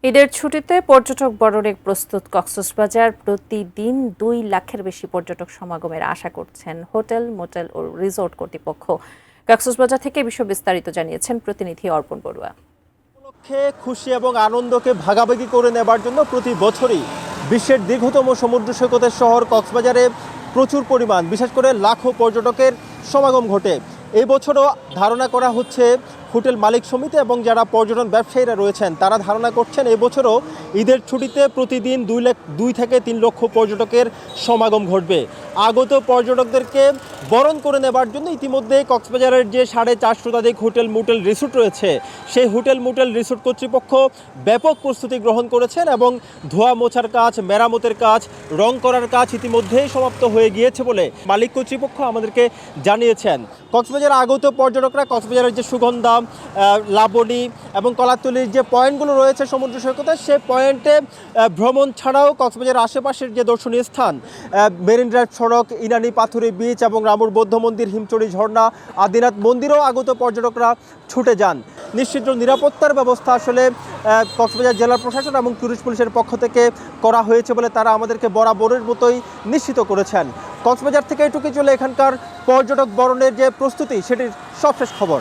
ঈদের ছুটিতে পর্যটক বরণে প্রস্তুত কক্সবাজার। প্রতিদিন ২ লাখের বেশি পর্যটক সমাগমের আশা করছেন হোটেল, মোটেল ও রিসোর্ট কর্তৃপক্ষ। কক্সবাজার থেকে বিষয় বিস্তারিত জানিয়েছেন প্রতিনিধি অর্পণ বড়ুয়া। উপলক্ষে খুশি এবং আনন্দকে ভাগাভাগি করে নেবার জন্য প্রতি বছরই বিশ্বের দীর্ঘতম সমুদ্র সৈকতের শহর কক্সবাজারে প্রচুর পরিমাণ, বিশেষ করে লাখো পর্যটকের সমাগম ঘটে। এই বছরও ধারণা করা হচ্ছে হোটেল মালিক সমিতি এবং যারা পর্যটন ব্যবসায়ীরা রয়েছেন তারা ধারণা করছেন এই বছরও ঈদের ছুটিতে প্রতিদিন 2 থেকে 3 লক্ষ পর্যটকের সমাগম ঘটবে। আগত পর্যটকদেরকে বরণ করে নেবার জন্য ইতিমধ্যে কক্সবাজারের যে 450 শতাধিক হোটেল, মোটেল, রিসোর্ট রয়েছে সেই হোটেল, মোটেল, রিসোর্ট কর্তৃপক্ষ ব্যাপক প্রস্তুতি গ্রহণ করেছেন এবং ধোয়া মোছার কাজ, মেরামতের কাজ, রং করার কাজ ইতিমধ্যেই সমাপ্ত হয়ে গিয়েছে বলে মালিক কর্তৃপক্ষ আমাদেরকে জানিয়েছেন। কক্সবাজারে আগত পর্যটকরা কক্সবাজারের যে সুগন্ধা, লাবণী এবং কলাতলির যে পয়েন্টগুলো রয়েছে সমুদ্র সৈকতে, সেই পয়েন্টে ভ্রমণ ছাড়াও কক্সবাজারের আশেপাশের যে দর্শনীয় স্থান, মেরিন ড্রাইভ সড়ক, ইনানি পাথুরে বিচ এবং রামুর বৌদ্ধ মন্দির, হিমচড়ি ঝর্ণা, আদিনাথ মন্দিরেও আগত পর্যটকরা ছুটে যান। নিশ্চিত নিরাপত্তার ব্যবস্থা আসলে কক্সবাজার জেলা প্রশাসন এবং ট্যুরিস্ট পুলিশের পক্ষ থেকে করা হয়েছে বলে তারা আমাদেরকে বরাবরের মতোই নিশ্চিত করেছেন। কক্সবাজার থেকে এটুকুই চলে এখানকার পর্যটক বরণের যে প্রস্তুতি সেটির সবশেষ খবর।